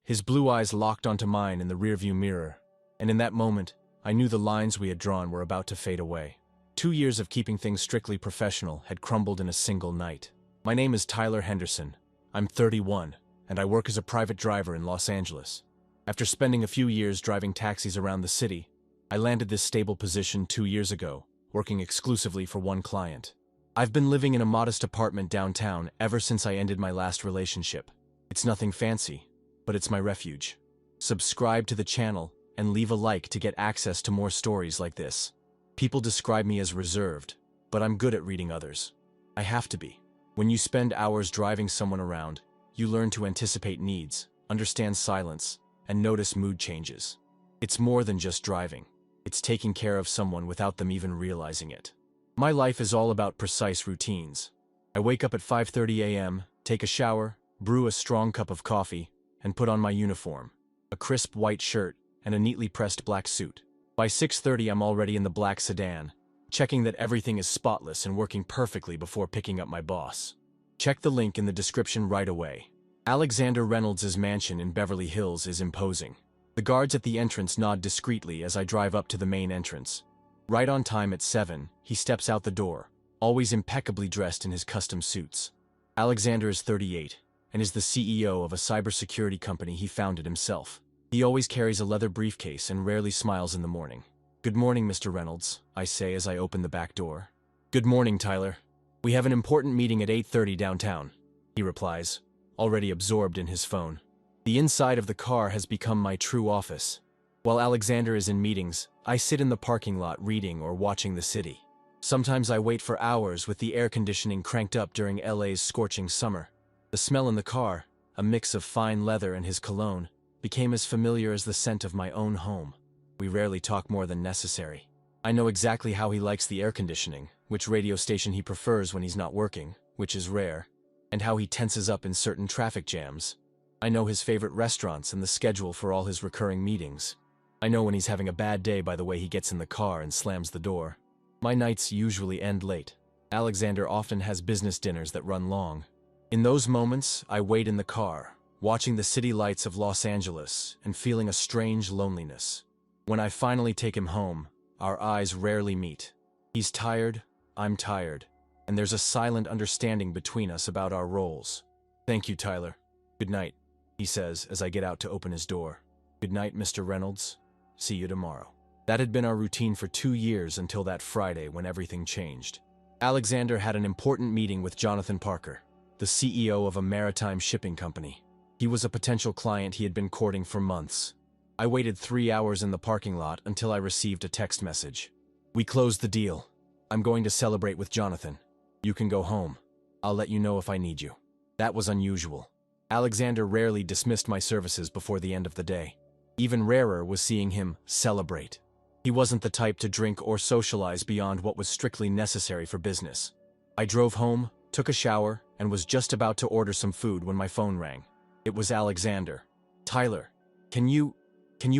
His blue eyes locked onto mine in the rearview mirror, and in that moment, I knew the lines we had drawn were about to fade away. 2 years of keeping things strictly professional had crumbled in a single night. My name is Tyler Henderson. I'm 31, and I work as a private driver in Los Angeles. After spending a few years driving taxis around the city, I landed this stable position 2 years ago, working exclusively for one client. I've been living in a modest apartment downtown ever since I ended my last relationship. It's nothing fancy, but it's my refuge. Subscribe to the channel and leave a like to get access to more stories like this. People describe me as reserved, but I'm good at reading others. I have to be. When you spend hours driving someone around, you learn to anticipate needs, understand silence, and notice mood changes. It's more than just driving. It's taking care of someone without them even realizing it. My life is all about precise routines. I wake up at 5:30 a.m., take a shower, brew a strong cup of coffee, and put on my uniform, a crisp white shirt and a neatly pressed black suit. By 6:30 I'm already in the black sedan, checking that everything is spotless and working perfectly before picking up my boss. Check the link in the description right away. Alexander Reynolds' mansion in Beverly Hills is imposing. The guards at the entrance nod discreetly as I drive up to the main entrance. Right on time at 7, he steps out the door, always impeccably dressed in his custom suits. Alexander is 38 and is the CEO of a cybersecurity company he founded himself. He always carries a leather briefcase and rarely smiles in the morning. "Good morning, Mr. Reynolds," I say as I open the back door. "Good morning, Tyler. We have an important meeting at 8:30 downtown," he replies, already absorbed in his phone. The inside of the car has become my true office. While Alexander is in meetings, I sit in the parking lot reading or watching the city. Sometimes I wait for hours with the air conditioning cranked up during LA's scorching summer. The smell in the car, a mix of fine leather and his cologne, became as familiar as the scent of my own home. We rarely talk more than necessary. I know exactly how he likes the air conditioning, which radio station he prefers when he's not working, which is rare, and how he tenses up in certain traffic jams. I know his favorite restaurants and the schedule for all his recurring meetings. I know when he's having a bad day by the way he gets in the car and slams the door. My nights usually end late. Alexander often has business dinners that run long. In those moments, I wait in the car, watching the city lights of Los Angeles and feeling a strange loneliness. When I finally take him home, our eyes rarely meet. He's tired, I'm tired, and there's a silent understanding between us about our roles. "Thank you, Tyler. Good night," he says as I get out to open his door. "Good night, Mr. Reynolds. See you tomorrow." That had been our routine for 2 years until that Friday when everything changed. Alexander had an important meeting with Jonathan Parker, the CEO of a maritime shipping company. He was a potential client he had been courting for months. I waited 3 hours in the parking lot until I received a text message. "We closed the deal. I'm going to celebrate with Jonathan. You can go home. I'll let you know if I need you." That was unusual. Alexander rarely dismissed my services before the end of the day. Even rarer was seeing him celebrate. He wasn't the type to drink or socialize beyond what was strictly necessary for business. I drove home, took a shower, and was just about to order some food when my phone rang. It was Alexander. "Tyler, can you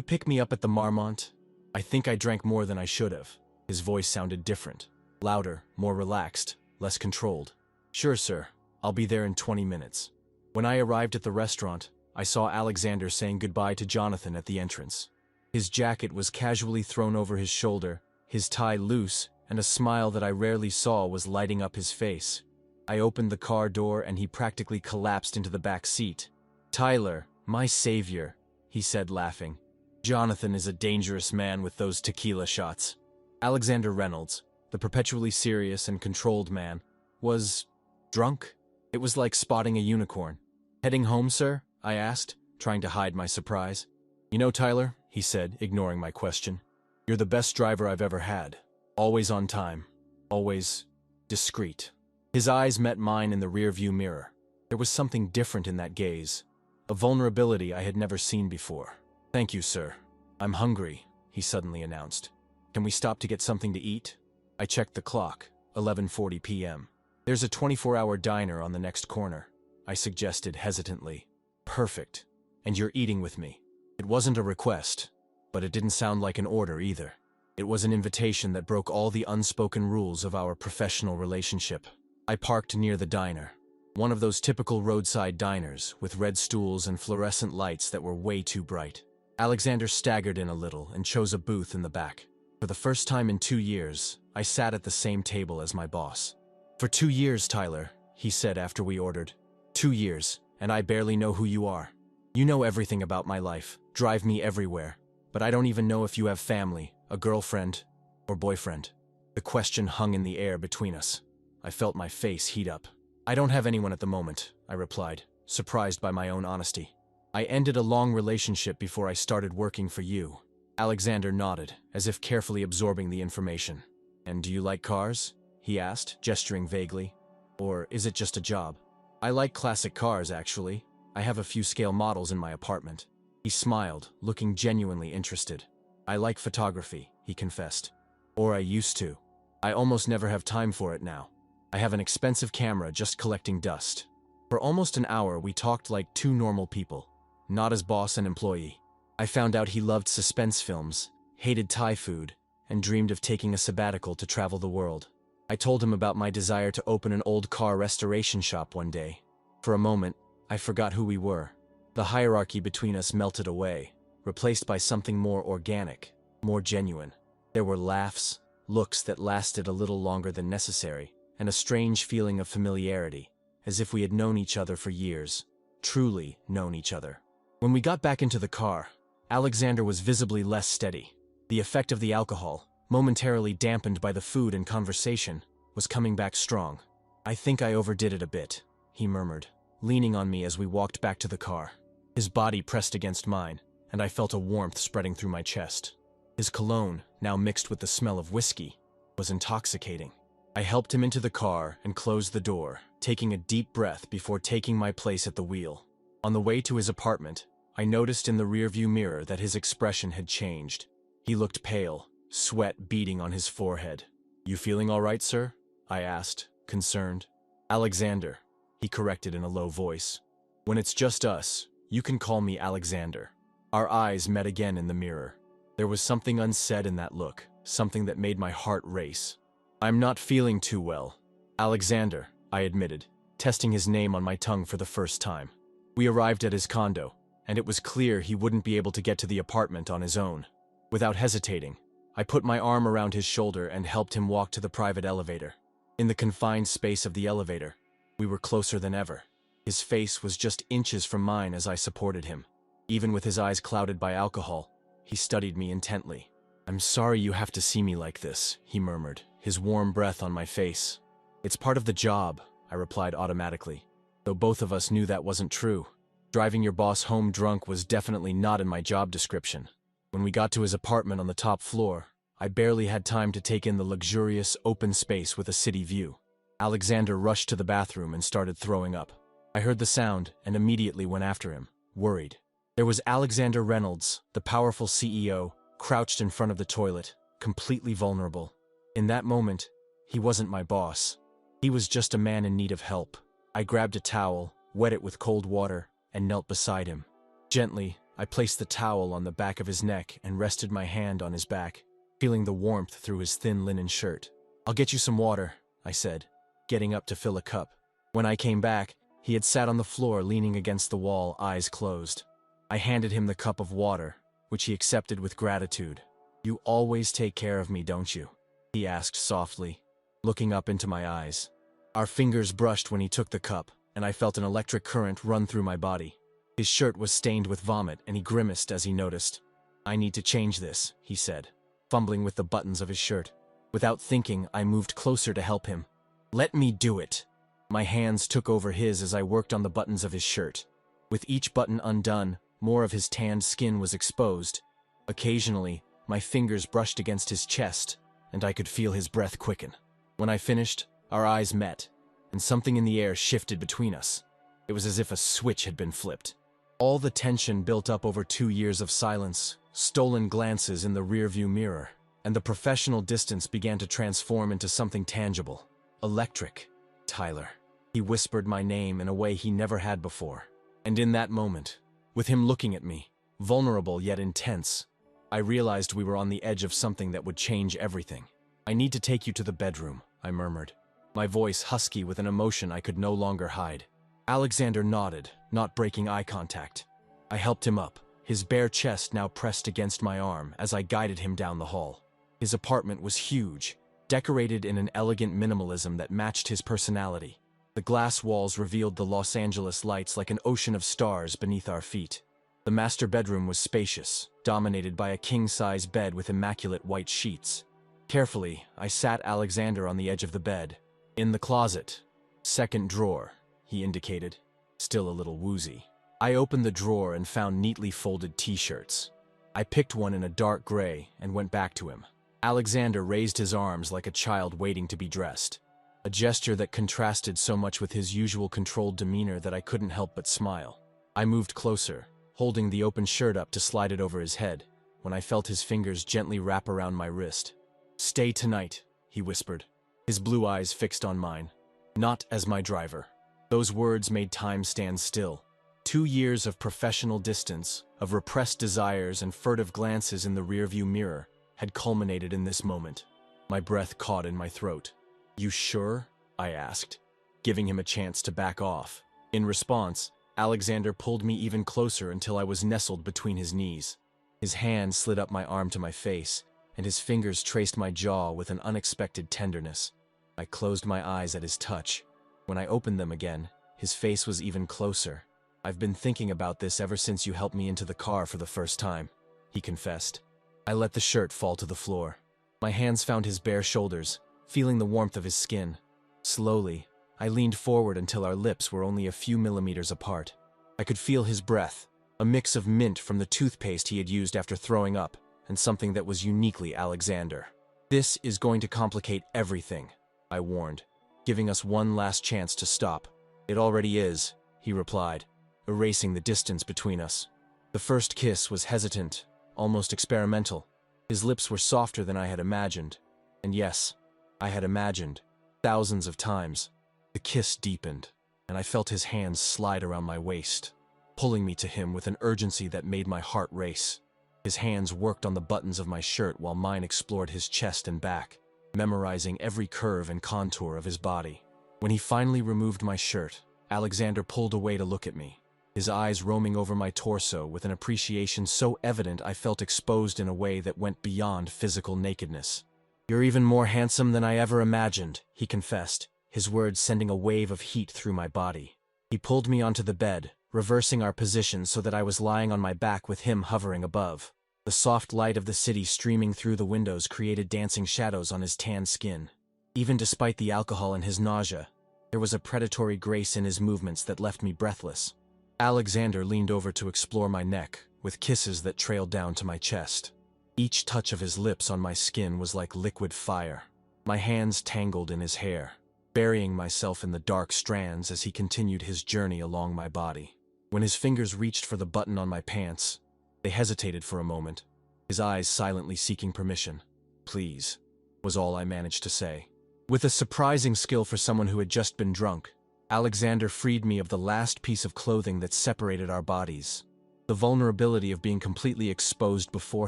pick me up at the Marmont? I think I drank more than I should have." His voice sounded different, louder, more relaxed, less controlled. "Sure, sir. I'll be there in 20 minutes. When I arrived at the restaurant, I saw Alexander saying goodbye to Jonathan at the entrance. His jacket was casually thrown over his shoulder, his tie loose, and a smile that I rarely saw was lighting up his face. I opened the car door and he practically collapsed into the back seat. "Tyler, my savior," he said, laughing. "Jonathan is a dangerous man with those tequila shots." Alexander Reynolds, the perpetually serious and controlled man, was drunk. It was like spotting a unicorn. "Heading home, sir?" I asked, trying to hide my surprise. "You know, Tyler," he said, ignoring my question, "you're the best driver I've ever had. Always on time. Always discreet." His eyes met mine in the rearview mirror. There was something different in that gaze, a vulnerability I had never seen before. "Thank you, sir. I'm hungry," he suddenly announced. "Can we stop to get something to eat?" I checked the clock, 11:40 p.m. "There's a 24-hour diner on the next corner," I suggested hesitantly. "Perfect. And you're eating with me." It wasn't a request, but it didn't sound like an order either. It was an invitation that broke all the unspoken rules of our professional relationship. I parked near the diner. One of those typical roadside diners, with red stools and fluorescent lights that were way too bright. Alexander staggered in a little and chose a booth in the back. For the first time in 2 years, I sat at the same table as my boss. "For 2 years, Tyler," he said after we ordered. "2 years, and I barely know who you are. You know everything about my life, drive me everywhere, but I don't even know if you have family, a girlfriend, or boyfriend." The question hung in the air between us. I felt my face heat up. "I don't have anyone at the moment," I replied, surprised by my own honesty. "I ended a long relationship before I started working for you." Alexander nodded, as if carefully absorbing the information. "And do you like cars?" he asked, gesturing vaguely. "Or is it just a job?" "I like classic cars, actually. I have a few scale models in my apartment." He smiled, looking genuinely interested. "I like photography," he confessed. "Or I used to. I almost never have time for it now. I have an expensive camera just collecting dust." For almost an hour, we talked like two normal people, not as boss and employee. I found out he loved suspense films, hated Thai food, and dreamed of taking a sabbatical to travel the world. I told him about my desire to open an old car restoration shop one day. For a moment, I forgot who we were. The hierarchy between us melted away, replaced by something more organic, more genuine. There were laughs, looks that lasted a little longer than necessary, and a strange feeling of familiarity, as if we had known each other for years, truly known each other. When we got back into the car, Alexander was visibly less steady. The effect of the alcohol, momentarily dampened by the food and conversation, was coming back strong. "I think I overdid it a bit," he murmured, leaning on me as we walked back to the car. His body pressed against mine, and I felt a warmth spreading through my chest. His cologne, now mixed with the smell of whiskey, was intoxicating. I helped him into the car and closed the door, taking a deep breath before taking my place at the wheel. On the way to his apartment, I noticed in the rearview mirror that his expression had changed. He looked pale, sweat beading on his forehead. "You feeling all right, sir?" I asked, concerned. "Alexander," he corrected in a low voice. "When it's just us, you can call me Alexander." Our eyes met again in the mirror. There was something unsaid in that look, something that made my heart race. "I'm not feeling too well." "Alexander," I admitted, testing his name on my tongue for the first time. We arrived at his condo, and it was clear he wouldn't be able to get to the apartment on his own. Without hesitating, I put my arm around his shoulder and helped him walk to the private elevator. In the confined space of the elevator, we were closer than ever. His face was just inches from mine as I supported him. Even with his eyes clouded by alcohol, he studied me intently. "I'm sorry you have to see me like this," he murmured, his warm breath on my face. "It's part of the job," I replied automatically, though both of us knew that wasn't true. Driving your boss home drunk was definitely not in my job description. When we got to his apartment on the top floor, I barely had time to take in the luxurious, open space with a city view. Alexander rushed to the bathroom and started throwing up. I heard the sound and immediately went after him, worried. There was Alexander Reynolds, the powerful CEO, crouched in front of the toilet, completely vulnerable. In that moment, he wasn't my boss. He was just a man in need of help. I grabbed a towel, wet it with cold water, and knelt beside him. Gently, I placed the towel on the back of his neck and rested my hand on his back, feeling the warmth through his thin linen shirt. "I'll get you some water," I said, getting up to fill a cup. When I came back, he had sat on the floor leaning against the wall, eyes closed. I handed him the cup of water, which he accepted with gratitude. "You always take care of me, don't you?" he asked softly, looking up into my eyes. Our fingers brushed when he took the cup, and I felt an electric current run through my body. His shirt was stained with vomit, and he grimaced as he noticed. "I need to change this," he said, fumbling with the buttons of his shirt. Without thinking, I moved closer to help him. "Let me do it." My hands took over his as I worked on the buttons of his shirt. With each button undone, more of his tanned skin was exposed. Occasionally, my fingers brushed against his chest, and I could feel his breath quicken. When I finished, our eyes met, and something in the air shifted between us. It was as if a switch had been flipped. All the tension built up over 2 years of silence, stolen glances in the rearview mirror, and the professional distance began to transform into something tangible. "Electric. Tyler." He whispered my name in a way he never had before. And in that moment, with him looking at me, vulnerable yet intense, I realized we were on the edge of something that would change everything. "I need to take you to the bedroom," I murmured. my voice husky with an emotion I could no longer hide. Alexander nodded, not breaking eye contact. I helped him up, his bare chest now pressed against my arm as I guided him down the hall. His apartment was huge, decorated in an elegant minimalism that matched his personality. The glass walls revealed the Los Angeles lights like an ocean of stars beneath our feet. The master bedroom was spacious, dominated by a king-size bed with immaculate white sheets. Carefully, I sat Alexander on the edge of the bed. "In the closet. Second drawer," he indicated, still a little woozy. I opened the drawer and found neatly folded t-shirts. I picked one in a dark gray and went back to him. Alexander raised his arms like a child waiting to be dressed, a gesture that contrasted so much with his usual controlled demeanor that I couldn't help but smile. I moved closer, holding the open shirt up to slide it over his head, when I felt his fingers gently wrap around my wrist. "Stay tonight," he whispered, his blue eyes fixed on mine. "Not as my driver." Those words made time stand still. 2 years of professional distance, of repressed desires and furtive glances in the rearview mirror, had culminated in this moment. My breath caught in my throat. "You sure?" I asked, giving him a chance to back off. In response, Alexander pulled me even closer until I was nestled between his knees. His hand slid up my arm to my face, and his fingers traced my jaw with an unexpected tenderness. I closed my eyes at his touch. When I opened them again, his face was even closer. "I've been thinking about this ever since you helped me into the car for the first time," he confessed. I let the shirt fall to the floor. My hands found his bare shoulders, feeling the warmth of his skin. Slowly, I leaned forward until our lips were only a few millimeters apart. I could feel his breath, a mix of mint from the toothpaste he had used after throwing up, and something that was uniquely Alexander. "This is going to complicate everything," I warned, giving us one last chance to stop. "It already is," he replied, erasing the distance between us. The first kiss was hesitant, almost experimental. His lips were softer than I had imagined. And yes, I had imagined, thousands of times. The kiss deepened, and I felt his hands slide around my waist, pulling me to him with an urgency that made my heart race. His hands worked on the buttons of my shirt while mine explored his chest and back, memorizing every curve and contour of his body. When he finally removed my shirt, Alexander pulled away to look at me, his eyes roaming over my torso with an appreciation so evident I felt exposed in a way that went beyond physical nakedness. "You're even more handsome than I ever imagined," he confessed, his words sending a wave of heat through my body. He pulled me onto the bed, reversing our position so that I was lying on my back with him hovering above. The soft light of the city streaming through the windows created dancing shadows on his tan skin. Even despite the alcohol and his nausea, there was a predatory grace in his movements that left me breathless. Alexander leaned over to explore my neck, with kisses that trailed down to my chest. Each touch of his lips on my skin was like liquid fire. My hands tangled in his hair, burying myself in the dark strands as he continued his journey along my body. When his fingers reached for the button on my pants, they hesitated for a moment, his eyes silently seeking permission. "Please," was all I managed to say. With a surprising skill for someone who had just been drunk, Alexander freed me of the last piece of clothing that separated our bodies. The vulnerability of being completely exposed before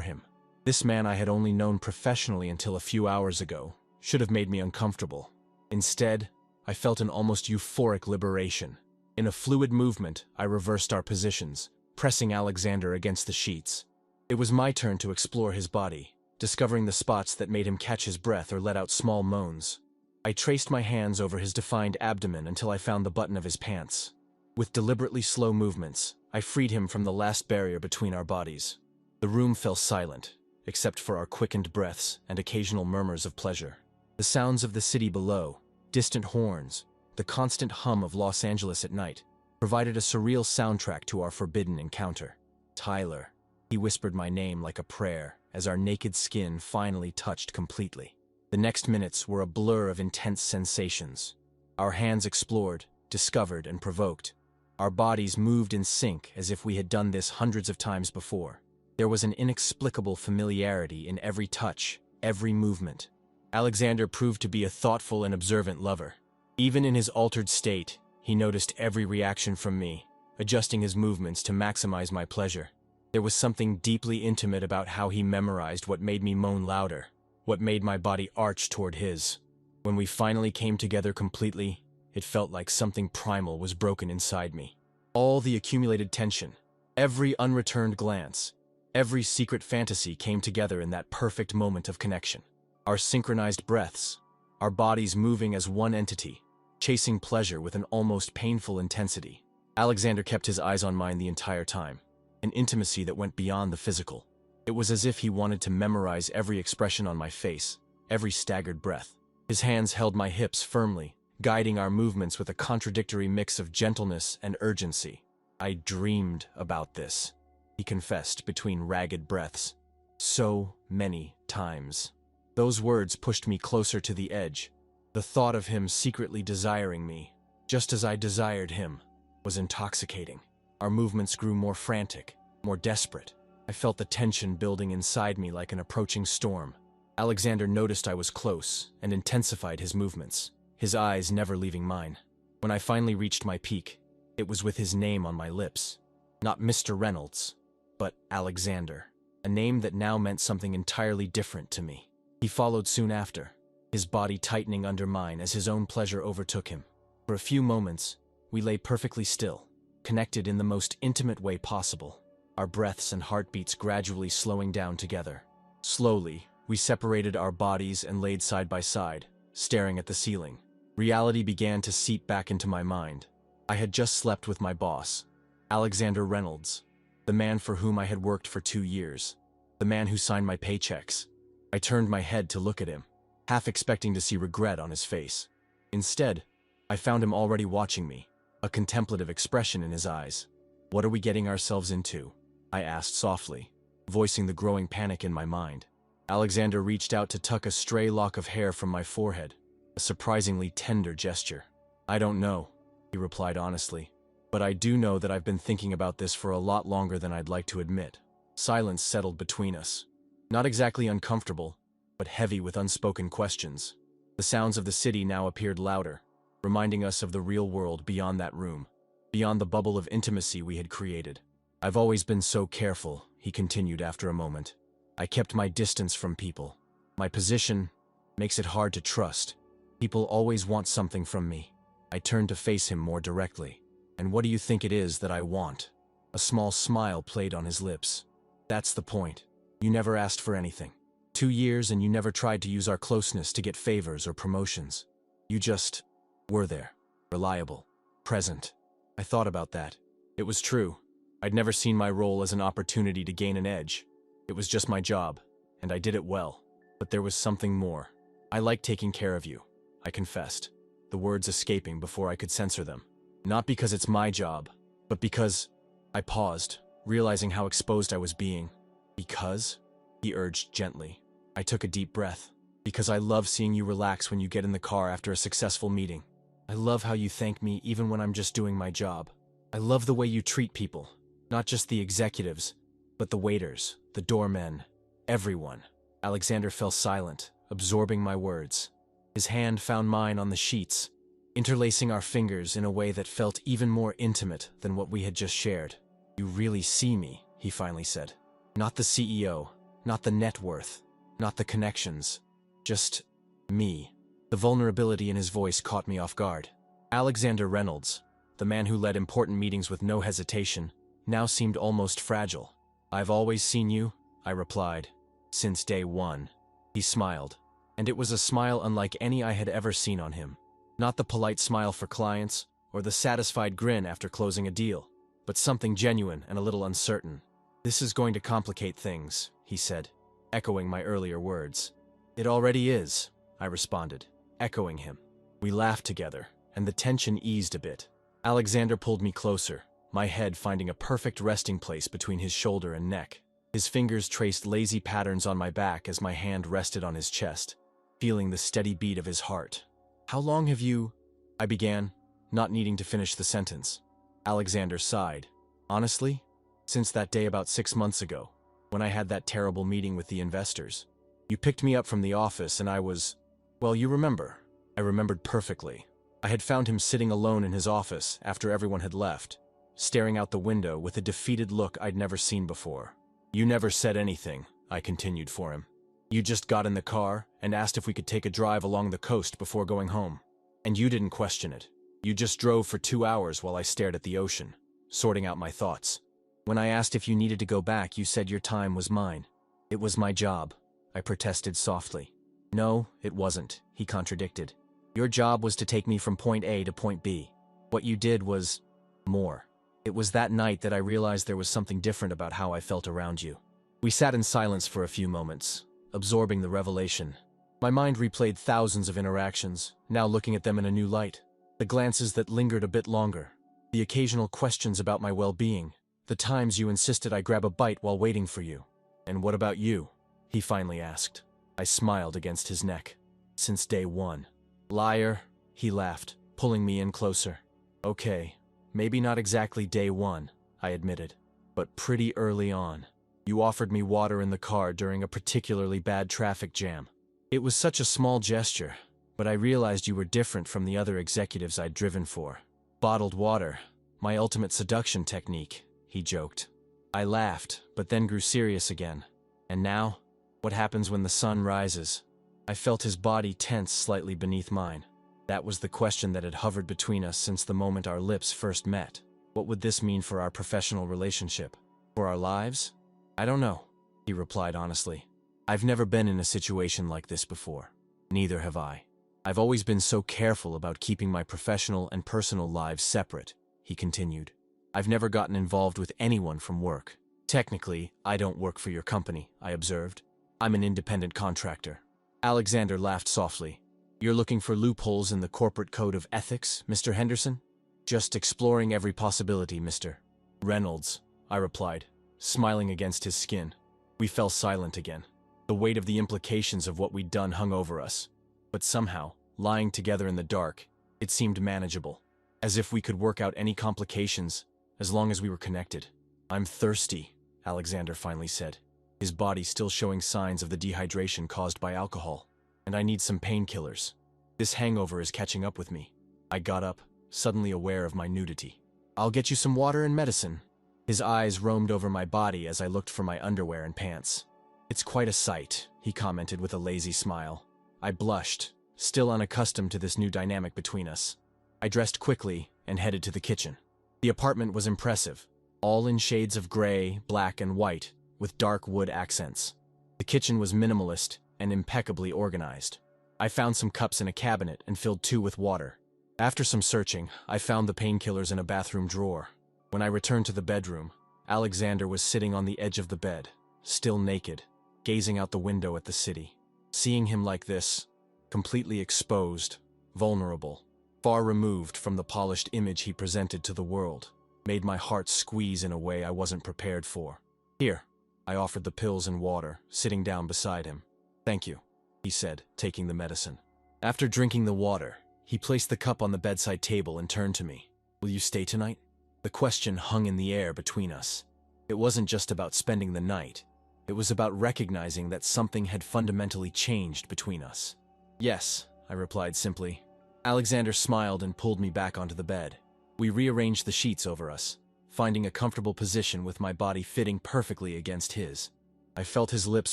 him. This man I had only known professionally until a few hours ago should have made me uncomfortable. Instead, I felt an almost euphoric liberation. In a fluid movement, I reversed our positions, pressing Alexander against the sheets. It was my turn to explore his body, discovering the spots that made him catch his breath or let out small moans. I traced my hands over his defined abdomen until I found the button of his pants. With deliberately slow movements, I freed him from the last barrier between our bodies. The room fell silent, except for our quickened breaths and occasional murmurs of pleasure. The sounds of the city below, distant horns, the constant hum of Los Angeles at night, provided a surreal soundtrack to our forbidden encounter. "Tyler," he whispered my name like a prayer as our naked skin finally touched completely. The next minutes were a blur of intense sensations. Our hands explored, discovered, and provoked. Our bodies moved in sync as if we had done this hundreds of times before. There was an inexplicable familiarity in every touch, every movement. Alexander proved to be a thoughtful and observant lover. Even in his altered state, he noticed every reaction from me, adjusting his movements to maximize my pleasure. There was something deeply intimate about how he memorized what made me moan louder, what made my body arch toward his. When we finally came together completely, it felt like something primal was broken inside me. All the accumulated tension, every unreturned glance, every secret fantasy came together in that perfect moment of connection. Our synchronized breaths, our bodies moving as one entity, chasing pleasure with an almost painful intensity. Alexander kept his eyes on mine the entire time, an intimacy that went beyond the physical. It was as if he wanted to memorize every expression on my face, every staggered breath. His hands held my hips firmly, guiding our movements with a contradictory mix of gentleness and urgency. "I dreamed about this," he confessed between ragged breaths. "So many times." Those words pushed me closer to the edge. The thought of him secretly desiring me, just as I desired him, was intoxicating. Our movements grew more frantic, more desperate. I felt the tension building inside me like an approaching storm. Alexander noticed I was close and intensified his movements, his eyes never leaving mine. When I finally reached my peak, it was with his name on my lips. Not Mr. Reynolds, but Alexander, a name that now meant something entirely different to me. He followed soon after, his body tightening under mine as his own pleasure overtook him. For a few moments, we lay perfectly still, connected in the most intimate way possible, our breaths and heartbeats gradually slowing down together. Slowly, we separated our bodies and laid side by side, staring at the ceiling. Reality began to seep back into my mind. I had just slept with my boss, Alexander Reynolds, the man for whom I had worked for 2 years, the man who signed my paychecks. I turned my head to look at him, half expecting to see regret on his face. Instead, I found him already watching me, a contemplative expression in his eyes. "What are we getting ourselves into?" I asked softly, voicing the growing panic in my mind. Alexander reached out to tuck a stray lock of hair from my forehead, a surprisingly tender gesture. "I don't know," he replied honestly, "but I do know that I've been thinking about this for a lot longer than I'd like to admit." Silence settled between us. Not exactly uncomfortable, but heavy with unspoken questions. The sounds of the city now appeared louder, reminding us of the real world beyond that room, beyond the bubble of intimacy we had created. "I've always been so careful," he continued after a moment. "I kept my distance from people. My position makes it hard to trust. People always want something from me." I turned to face him more directly. "And what do you think it is that I want?" A small smile played on his lips. "That's the point. You never asked for anything. 2 years and you never tried to use our closeness to get favors or promotions. You just were there, reliable, present." I thought about that. It was true. I'd never seen my role as an opportunity to gain an edge. It was just my job, and I did it well. But there was something more. "I like taking care of you," I confessed, the words escaping before I could censor them. "Not because it's my job, but because—" I paused, realizing how exposed I was being. "Because?" he urged gently. I took a deep breath. "Because I love seeing you relax when you get in the car after a successful meeting. I love how you thank me even when I'm just doing my job. I love the way you treat people, not just the executives, but the waiters, the doormen, everyone." Alexander fell silent, absorbing my words. His hand found mine on the sheets, interlacing our fingers in a way that felt even more intimate than what we had just shared. "You really see me," he finally said. "Not the CEO, not the net worth, not the connections, just me." The vulnerability in his voice caught me off guard. Alexander Reynolds, the man who led important meetings with no hesitation, now seemed almost fragile. "I've always seen you," I replied, "since day one." He smiled, and it was a smile unlike any I had ever seen on him. Not the polite smile for clients, or the satisfied grin after closing a deal, but something genuine and a little uncertain. "This is going to complicate things," he said, echoing my earlier words. "It already is," I responded, echoing him. We laughed together, and the tension eased a bit. Alexander pulled me closer, my head finding a perfect resting place between his shoulder and neck. His fingers traced lazy patterns on my back as my hand rested on his chest, feeling the steady beat of his heart. "How long have you—" I began, not needing to finish the sentence. Alexander sighed. "Honestly, since that day about 6 months ago, when I had that terrible meeting with the investors. You picked me up from the office and I was— well, you remember." I remembered perfectly. I had found him sitting alone in his office after everyone had left, staring out the window with a defeated look I'd never seen before. "You never said anything," I continued for him. You just got in the car and asked if we could take a drive along the coast before going home. And you didn't question it. You just drove for 2 hours while I stared at the ocean, sorting out my thoughts. When I asked if you needed to go back, you said your time was mine. It was my job, I protested softly. No, it wasn't, he contradicted. Your job was to take me from point A to point B. What you did was more. It was that night that I realized there was something different about how I felt around you. We sat in silence for a few moments, absorbing the revelation. My mind replayed thousands of interactions, now looking at them in a new light. The glances that lingered a bit longer, the occasional questions about my well-being, the times you insisted I grab a bite while waiting for you. And what about you? He finally asked. I smiled against his neck. Since day one. Liar, he laughed, pulling me in closer. Okay, maybe not exactly day one, I admitted, but pretty early on. You offered me water in the car during a particularly bad traffic jam. It was such a small gesture, but I realized you were different from the other executives I'd driven for. Bottled water, my ultimate seduction technique, he joked. I laughed, but then grew serious again. And now, what happens when the sun rises? I felt his body tense slightly beneath mine. That was the question that had hovered between us since the moment our lips first met. What would this mean for our professional relationship? For our lives? I don't know, he replied honestly. I've never been in a situation like this before. Neither have I. I've always been so careful about keeping my professional and personal lives separate, he continued. I've never gotten involved with anyone from work. Technically, I don't work for your company, I observed. I'm an independent contractor. Alexander laughed softly. You're looking for loopholes in the corporate code of ethics, Mr. Henderson? Just exploring every possibility, Mr. Reynolds, I replied, smiling against his skin. We fell silent again. The weight of the implications of what we'd done hung over us. But somehow, lying together in the dark, it seemed manageable. As if we could work out any complications, as long as we were connected. I'm thirsty, Alexander finally said, his body still showing signs of the dehydration caused by alcohol. And I need some painkillers. This hangover is catching up with me. I got up, suddenly aware of my nudity. I'll get you some water and medicine. His eyes roamed over my body as I looked for my underwear and pants. It's quite a sight, he commented with a lazy smile. I blushed, still unaccustomed to this new dynamic between us. I dressed quickly and headed to the kitchen. The apartment was impressive, all in shades of gray, black, and white, with dark wood accents. The kitchen was minimalist and impeccably organized. I found some cups in a cabinet and filled 2 with water. After some searching, I found the painkillers in a bathroom drawer. When I returned to the bedroom, Alexander was sitting on the edge of the bed, still naked, gazing out the window at the city. Seeing him like this, completely exposed, vulnerable, far removed from the polished image he presented to the world, made my heart squeeze in a way I wasn't prepared for. Here, I offered the pills and water, sitting down beside him. Thank you, he said, taking the medicine. After drinking the water, he placed the cup on the bedside table and turned to me. Will you stay tonight? The question hung in the air between us. It wasn't just about spending the night. It was about recognizing that something had fundamentally changed between us. Yes, I replied simply. Alexander smiled and pulled me back onto the bed. We rearranged the sheets over us, finding a comfortable position with my body fitting perfectly against his. I felt his lips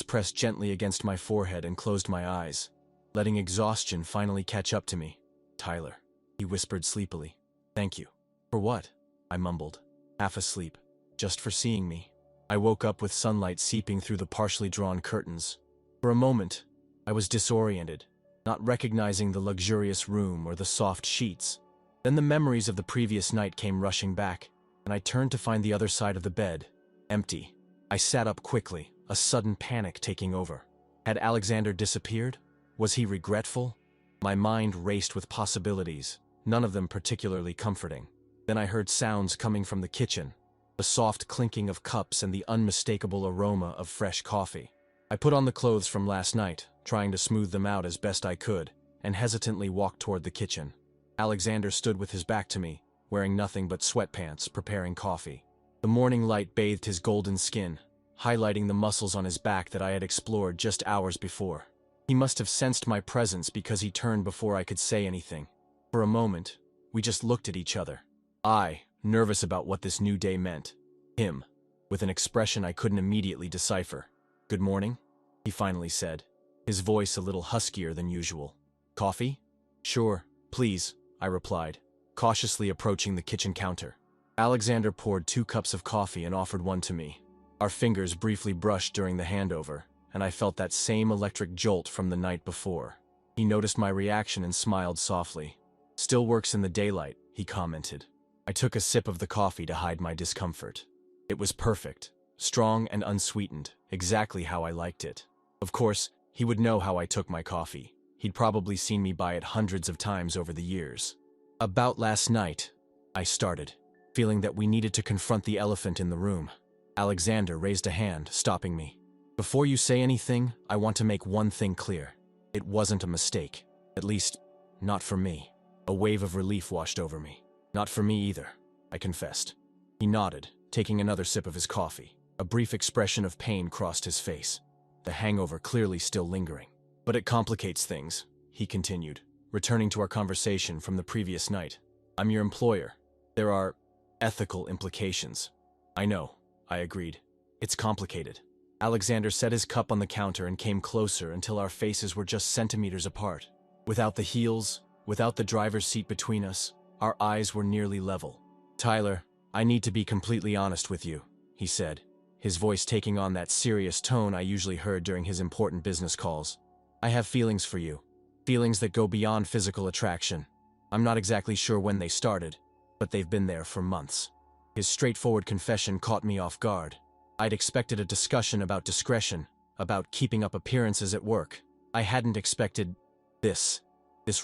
press gently against my forehead and closed my eyes, letting exhaustion finally catch up to me. Tyler, he whispered sleepily. Thank you. For what? I mumbled, half asleep. Just for seeing me. I woke up with sunlight seeping through the partially drawn curtains. For a moment, I was disoriented, not recognizing the luxurious room or the soft sheets. Then the memories of the previous night came rushing back, and I turned to find the other side of the bed, empty. I sat up quickly, a sudden panic taking over. Had Alexander disappeared? Was he regretful? My mind raced with possibilities, none of them particularly comforting. Then I heard sounds coming from the kitchen, the soft clinking of cups and the unmistakable aroma of fresh coffee. I put on the clothes from last night, trying to smooth them out as best I could, and hesitantly walked toward the kitchen. Alexander stood with his back to me, wearing nothing but sweatpants, preparing coffee. The morning light bathed his golden skin, highlighting the muscles on his back that I had explored just hours before. He must have sensed my presence because he turned before I could say anything. For a moment, we just looked at each other. I, nervous about what this new day meant. Him, with an expression I couldn't immediately decipher. Good morning, he finally said, his voice a little huskier than usual. Coffee? Sure, please, I replied, cautiously approaching the kitchen counter. Alexander poured 2 cups of coffee and offered one to me. Our fingers briefly brushed during the handover, and I felt that same electric jolt from the night before. He noticed my reaction and smiled softly. Still works in the daylight, he commented. I took a sip of the coffee to hide my discomfort. It was perfect, strong and unsweetened, exactly how I liked it. Of course, he would know how I took my coffee. He'd probably seen me buy it hundreds of times over the years. About last night, I started, feeling that we needed to confront the elephant in the room. Alexander raised a hand, stopping me. Before you say anything, I want to make one thing clear. It wasn't a mistake. At least, not for me. A wave of relief washed over me. Not for me either, I confessed. He nodded, taking another sip of his coffee. A brief expression of pain crossed his face, the hangover clearly still lingering. But it complicates things, he continued, returning to our conversation from the previous night. I'm your employer. There are ethical implications. I know, I agreed. It's complicated. Alexander set his cup on the counter and came closer until our faces were just centimeters apart. Without the heels, without the driver's seat between us, our eyes were nearly level. Tyler, I need to be completely honest with you, he said, his voice taking on that serious tone I usually heard during his important business calls. I have feelings for you. Feelings that go beyond physical attraction. I'm not exactly sure when they started, but they've been there for months. His straightforward confession caught me off guard. I'd expected a discussion about discretion, about keeping up appearances at work. I hadn't expected this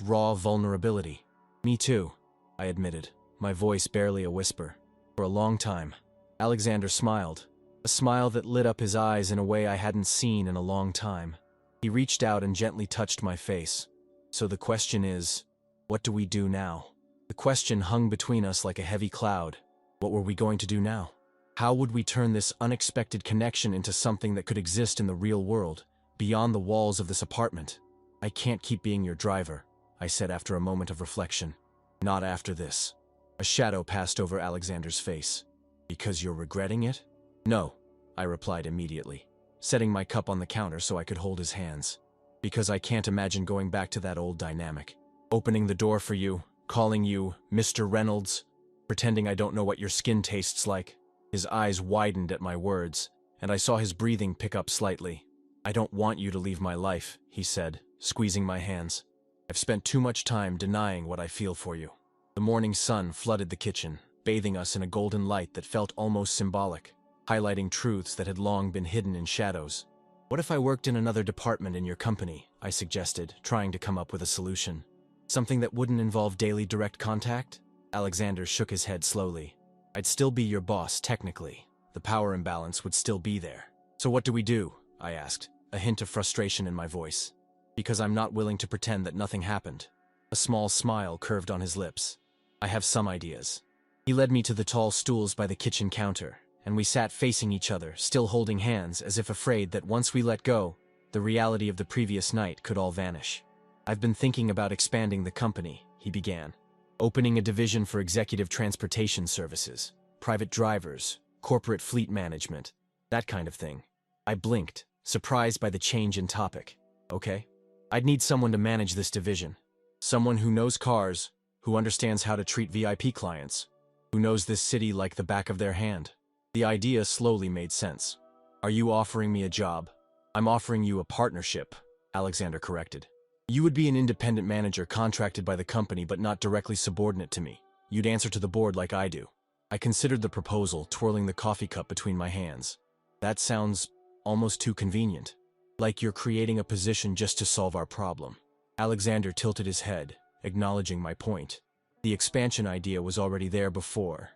raw vulnerability. Me too, I admitted, my voice barely a whisper. For a long time, Alexander smiled, a smile that lit up his eyes in a way I hadn't seen in a long time. He reached out and gently touched my face. So the question is, what do we do now? The question hung between us like a heavy cloud. What were we going to do now? How would we turn this unexpected connection into something that could exist in the real world, beyond the walls of this apartment? I can't keep being your driver, I said after a moment of reflection. Not after this. A shadow passed over Alexander's face. Because you're regretting it? No, I replied immediately, setting my cup on the counter so I could hold his hands. Because I can't imagine going back to that old dynamic. Opening the door for you, calling you Mr. Reynolds, pretending I don't know what your skin tastes like. His eyes widened at my words, and I saw his breathing pick up slightly. I don't want you to leave my life, he said, squeezing my hands. I've spent too much time denying what I feel for you. The morning sun flooded the kitchen, bathing us in a golden light that felt almost symbolic, highlighting truths that had long been hidden in shadows. What if I worked in another department in your company? I suggested, trying to come up with a solution. Something that wouldn't involve daily direct contact? Alexander shook his head slowly. I'd still be your boss, technically. The power imbalance would still be there. So what do we do? I asked, a hint of frustration in my voice. Because I'm not willing to pretend that nothing happened. A small smile curved on his lips. I have some ideas. He led me to the tall stools by the kitchen counter, and we sat facing each other, still holding hands, as if afraid that once we let go, the reality of the previous night could all vanish. I've been thinking about expanding the company, he began. Opening a division for executive transportation services, private drivers, corporate fleet management, that kind of thing. I blinked, surprised by the change in topic. Okay? I'd need someone to manage this division. Someone who knows cars, who understands how to treat VIP clients, who knows this city like the back of their hand. The idea slowly made sense. Are you offering me a job? I'm offering you a partnership, Alexander corrected. You would be an independent manager contracted by the company but not directly subordinate to me. You'd answer to the board like I do. I considered the proposal, twirling the coffee cup between my hands. That sounds almost too convenient. Like you're creating a position just to solve our problem. Alexander tilted his head, acknowledging my point. The expansion idea was already there before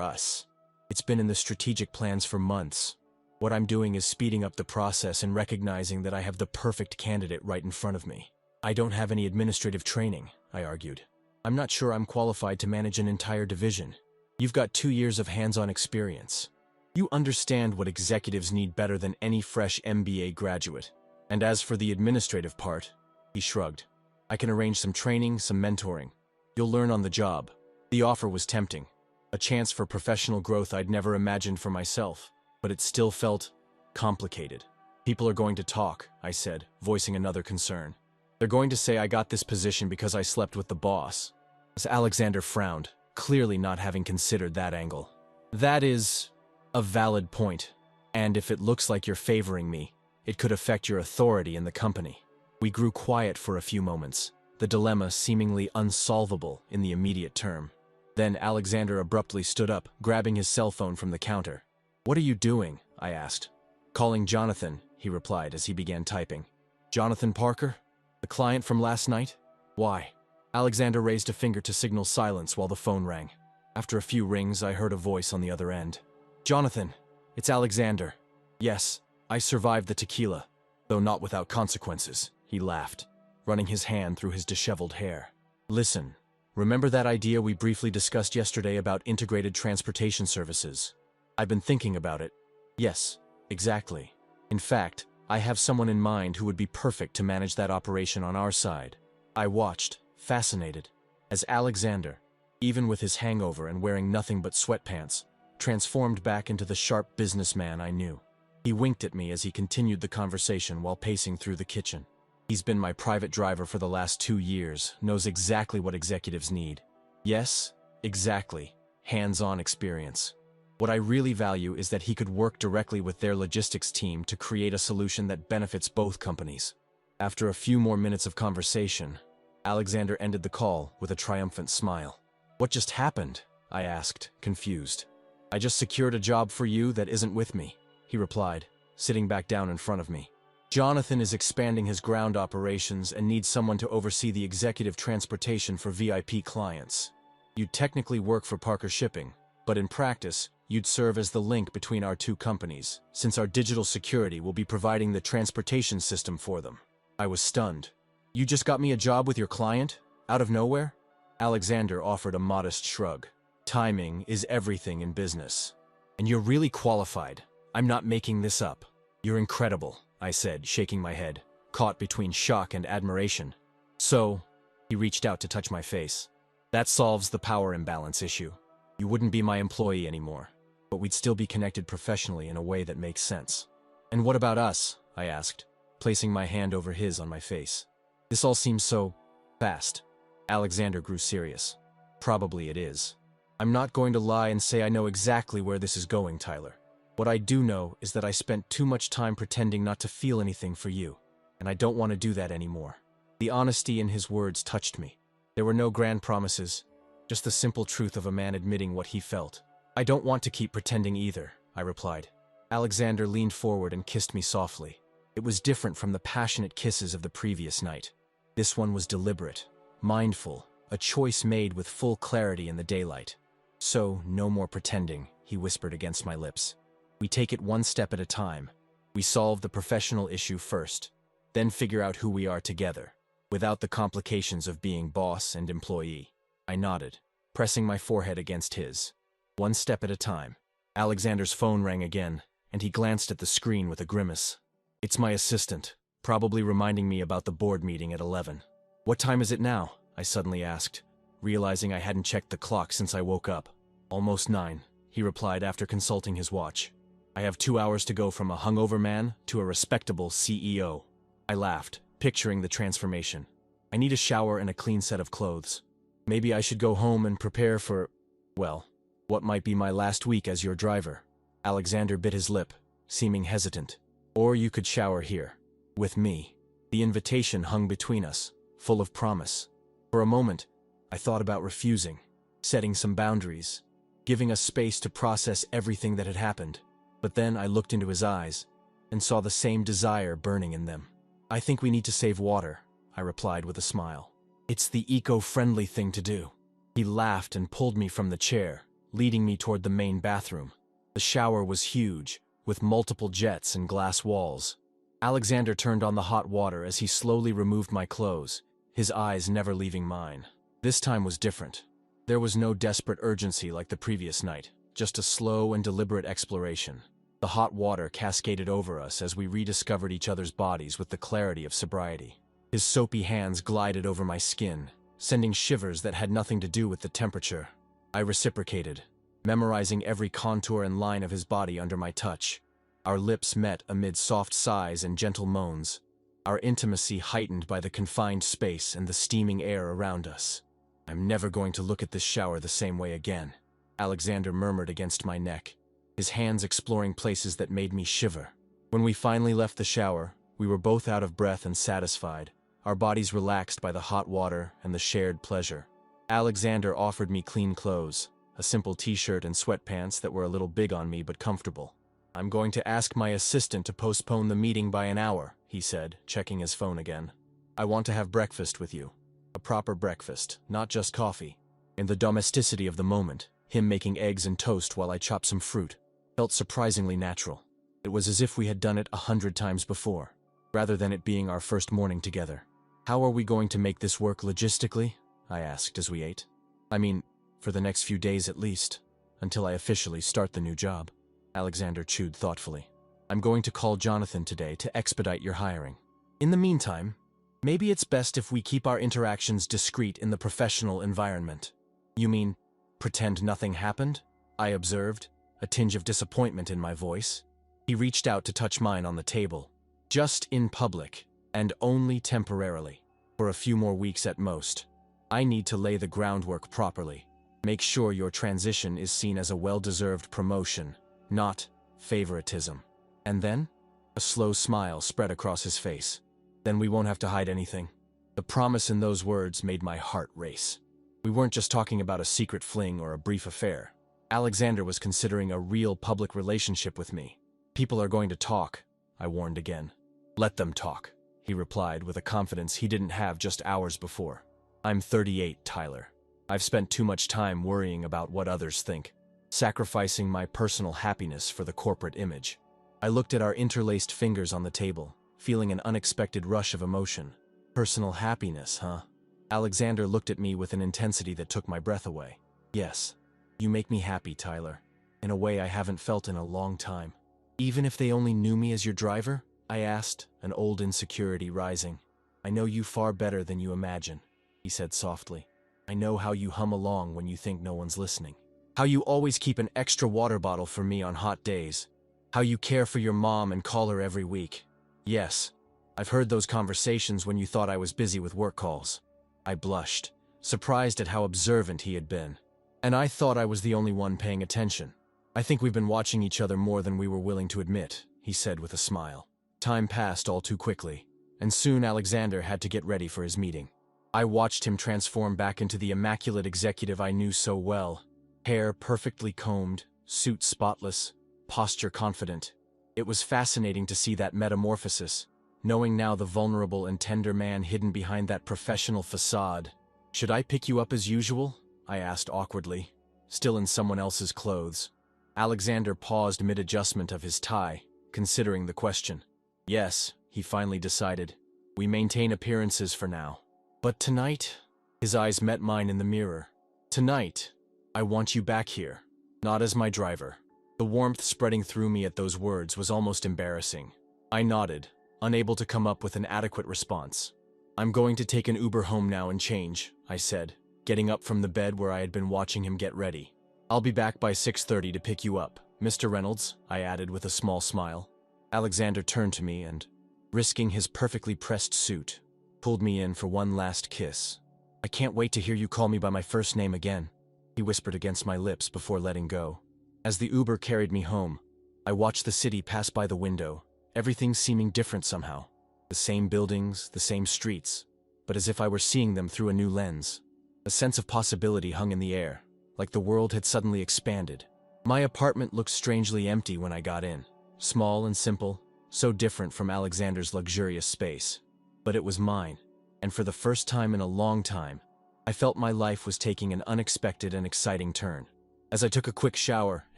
us. It's been in the strategic plans for months. What I'm doing is speeding up the process and recognizing that I have the perfect candidate right in front of me. I don't have any administrative training, I argued. I'm not sure I'm qualified to manage an entire division. You've got 2 years of hands-on experience. You understand what executives need better than any fresh MBA graduate. And as for the administrative part, he shrugged. I can arrange some training, some mentoring. You'll learn on the job. The offer was tempting. A chance for professional growth I'd never imagined for myself. But it still felt complicated. People are going to talk, I said, voicing another concern. They're going to say I got this position because I slept with the boss. As Alexander frowned, clearly not having considered that angle. That is a valid point, and if it looks like you're favoring me, it could affect your authority in the company. We grew quiet for a few moments, the dilemma seemingly unsolvable in the immediate term. Then Alexander abruptly stood up, grabbing his cell phone from the counter. "What are you doing?" I asked. "Calling Jonathan," he replied as he began typing. "Jonathan Parker? The client from last night? Why?" Alexander raised a finger to signal silence while the phone rang. After a few rings, I heard a voice on the other end. "Jonathan, it's Alexander. Yes, I survived the tequila, though not without consequences," he laughed, running his hand through his disheveled hair. "Listen, remember that idea we briefly discussed yesterday about integrated transportation services? I've been thinking about it." "Yes, exactly. In fact, I have someone in mind who would be perfect to manage that operation on our side." I watched, fascinated, as Alexander, even with his hangover and wearing nothing but sweatpants, transformed back into the sharp businessman I knew. He winked at me as he continued the conversation while pacing through the kitchen. "He's been my private driver for the last 2 years, knows exactly what executives need." Yes, exactly. Hands-on experience. What I really value is that he could work directly with their logistics team to create a solution that benefits both companies. After a few more minutes of conversation, Alexander ended the call with a triumphant smile. "What just happened?" I asked, confused. "I just secured a job for you that isn't with me," he replied, sitting back down in front of me. "Jonathan is expanding his ground operations and needs someone to oversee the executive transportation for VIP clients. You'd technically work for Parker Shipping, but in practice, you'd serve as the link between our two companies, since our digital security will be providing the transportation system for them." I was stunned. "You just got me a job with your client? Out of nowhere?" Alexander offered a modest shrug. "Timing is everything in business. And you're really qualified. I'm not making this up. You're incredible," I said, shaking my head, caught between shock and admiration. "So," he reached out to touch my face, "that solves the power imbalance issue. You wouldn't be my employee anymore, but we'd still be connected professionally in a way that makes sense." "And what about us?" I asked, placing my hand over his on my face. "This all seems so fast." Alexander grew serious. "Probably it is. I'm not going to lie and say I know exactly where this is going, Tyler. What I do know is that I spent too much time pretending not to feel anything for you, and I don't want to do that anymore." The honesty in his words touched me. There were no grand promises, just the simple truth of a man admitting what he felt. "I don't want to keep pretending either," I replied. Alexander leaned forward and kissed me softly. It was different from the passionate kisses of the previous night. This one was deliberate, mindful, a choice made with full clarity in the daylight. "So, no more pretending," he whispered against my lips. "We take it one step at a time. We solve the professional issue first, then figure out who we are together, without the complications of being boss and employee." I nodded, pressing my forehead against his. One step at a time. Alexander's phone rang again, and he glanced at the screen with a grimace. "It's my assistant, probably reminding me about the board meeting at 11. "What time is it now?" I suddenly asked, realizing I hadn't checked the clock since I woke up. "Almost 9, he replied after consulting his watch. "I have 2 hours to go from a hungover man to a respectable CEO." I laughed, picturing the transformation. "I need a shower and a clean set of clothes. Maybe I should go home and prepare for, well, what might be my last week as your driver." Alexander bit his lip, seeming hesitant. "Or you could shower here, with me." The invitation hung between us, full of promise. For a moment, I thought about refusing, setting some boundaries, giving us space to process everything that had happened. But then I looked into his eyes and saw the same desire burning in them. "I think we need to save water," I replied with a smile. "It's the eco-friendly thing to do." He laughed and pulled me from the chair, leading me toward the main bathroom. The shower was huge, with multiple jets and glass walls. Alexander turned on the hot water as he slowly removed my clothes, his eyes never leaving mine. This time was different. There was no desperate urgency like the previous night, just a slow and deliberate exploration. The hot water cascaded over us as we rediscovered each other's bodies with the clarity of sobriety. His soapy hands glided over my skin, sending shivers that had nothing to do with the temperature. I reciprocated, memorizing every contour and line of his body under my touch. Our lips met amid soft sighs and gentle moans, our intimacy heightened by the confined space and the steaming air around us. "I'm never going to look at this shower the same way again," Alexander murmured against my neck, his hands exploring places that made me shiver. When we finally left the shower, we were both out of breath and satisfied, our bodies relaxed by the hot water and the shared pleasure. Alexander offered me clean clothes, a simple t-shirt and sweatpants that were a little big on me but comfortable. "I'm going to ask my assistant to postpone the meeting by an hour," he said, checking his phone again. "I want to have breakfast with you. A proper breakfast, not just coffee." In the domesticity of the moment, him making eggs and toast while I chopped some fruit felt surprisingly natural. It was as if we had done it 100 times before, rather than it being our first morning together. "How are we going to make this work logistically?" I asked as we ate. "I mean, for the next few days at least, until I officially start the new job." Alexander chewed thoughtfully. "I'm going to call Jonathan today to expedite your hiring. In the meantime, maybe it's best if we keep our interactions discreet in the professional environment." "You mean, pretend nothing happened?" I observed, a tinge of disappointment in my voice. He reached out to touch mine on the table. "Just in public, and only temporarily. For a few more weeks at most. I need to lay the groundwork properly. Make sure your transition is seen as a well-deserved promotion, not favoritism." And then, a slow smile spread across his face. "Then we won't have to hide anything." The promise in those words made my heart race. We weren't just talking about a secret fling or a brief affair. Alexander was considering a real public relationship with me. "People are going to talk," I warned again. "Let them talk," he replied with a confidence he didn't have just hours before. "I'm 38, Tyler. I've spent too much time worrying about what others think, sacrificing my personal happiness for the corporate image." I looked at our interlaced fingers on the table, feeling an unexpected rush of emotion. "Personal happiness, huh?" Alexander looked at me with an intensity that took my breath away. "Yes. You make me happy, Tyler, in a way I haven't felt in a long time." "Even if they only knew me as your driver?" I asked, an old insecurity rising. "I know you far better than you imagine," he said softly. "I know how you hum along when you think no one's listening. How you always keep an extra water bottle for me on hot days. How you care for your mom and call her every week. Yes, I've heard those conversations when you thought I was busy with work calls." I blushed, surprised at how observant he had been. "And I thought I was the only one paying attention. I think we've been watching each other more than we were willing to admit," he said with a smile. Time passed all too quickly, and soon Alexander had to get ready for his meeting. I watched him transform back into the immaculate executive I knew so well. Hair perfectly combed, suit spotless, posture confident. It was fascinating to see that metamorphosis, knowing now the vulnerable and tender man hidden behind that professional facade. "Should I pick you up as usual?" I asked awkwardly, still in someone else's clothes. Alexander paused mid-adjustment of his tie, considering the question. "Yes," he finally decided. "We maintain appearances for now. But tonight," his eyes met mine in the mirror. "Tonight, I want you back here, not as my driver." The warmth spreading through me at those words was almost embarrassing. I nodded, unable to come up with an adequate response. "I'm going to take an Uber home now and change," I said, getting up from the bed where I had been watching him get ready. "I'll be back by 6:30 to pick you up, Mr. Reynolds," I added with a small smile. Alexander turned to me and, risking his perfectly pressed suit, pulled me in for one last kiss. "I can't wait to hear you call me by my first name again," he whispered against my lips before letting go. As the Uber carried me home, I watched the city pass by the window, everything seeming different somehow. The same buildings, the same streets, but as if I were seeing them through a new lens. A sense of possibility hung in the air, like the world had suddenly expanded. My apartment looked strangely empty when I got in. Small and simple, so different from Alexander's luxurious space. But it was mine, and for the first time in a long time, I felt my life was taking an unexpected and exciting turn. As I took a quick shower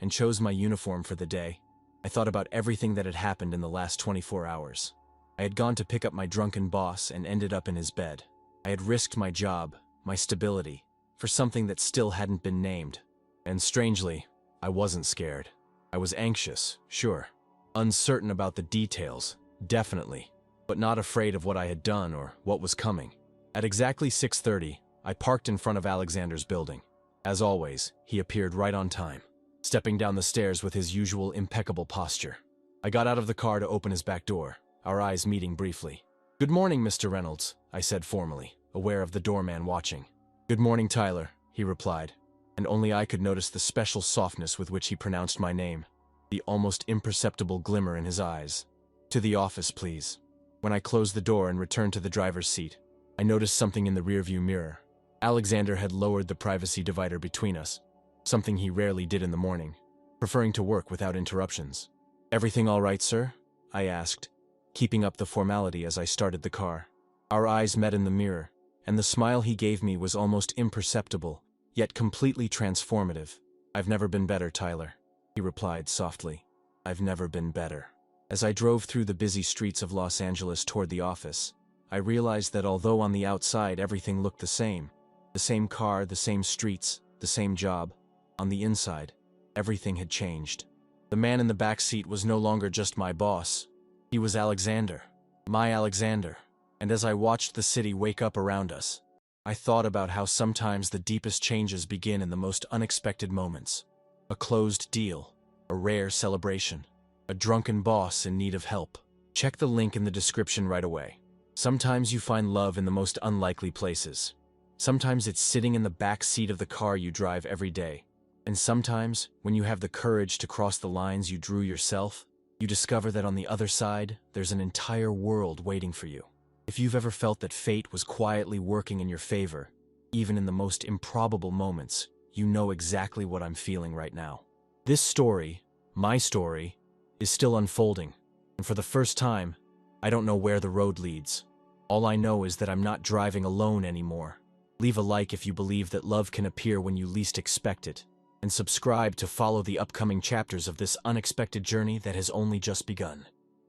and chose my uniform for the day, I thought about everything that had happened in the last 24 hours. I had gone to pick up my drunken boss and ended up in his bed. I had risked my job, my stability, for something that still hadn't been named. And strangely, I wasn't scared. I was anxious, sure. Uncertain about the details, definitely, but not afraid of what I had done or what was coming. At exactly 6:30, I parked in front of Alexander's building. As always, he appeared right on time, stepping down the stairs with his usual impeccable posture. I got out of the car to open his back door, our eyes meeting briefly. "Good morning, Mr. Reynolds," I said formally, aware of the doorman watching. "Good morning, Tyler," he replied, and only I could notice the special softness with which he pronounced my name, the almost imperceptible glimmer in his eyes. "To the office, please." When I closed the door and returned to the driver's seat, I noticed something in the rearview mirror. Alexander had lowered the privacy divider between us, something he rarely did in the morning, preferring to work without interruptions. "Everything all right, sir?" I asked, keeping up the formality as I started the car. Our eyes met in the mirror, and the smile he gave me was almost imperceptible, yet completely transformative. "I've never been better, Tyler," he replied softly. "I've never been better." As I drove through the busy streets of Los Angeles toward the office, I realized that although on the outside everything looked the same car, the same streets, the same job, on the inside, everything had changed. The man in the back seat was no longer just my boss. He was Alexander, my Alexander. And as I watched the city wake up around us, I thought about how sometimes the deepest changes begin in the most unexpected moments. A closed deal, a rare celebration, a drunken boss in need of help. Check the link in the description right away. Sometimes you find love in the most unlikely places. Sometimes it's sitting in the back seat of the car you drive every day. And sometimes, when you have the courage to cross the lines you drew yourself, you discover that on the other side, there's an entire world waiting for you. If you've ever felt that fate was quietly working in your favor, even in the most improbable moments, you know exactly what I'm feeling right now. This story, my story, is still unfolding, and for the first time, I don't know where the road leads. All I know is that I'm not driving alone anymore. Leave a like if you believe that love can appear when you least expect it, and subscribe to follow the upcoming chapters of this unexpected journey that has only just begun.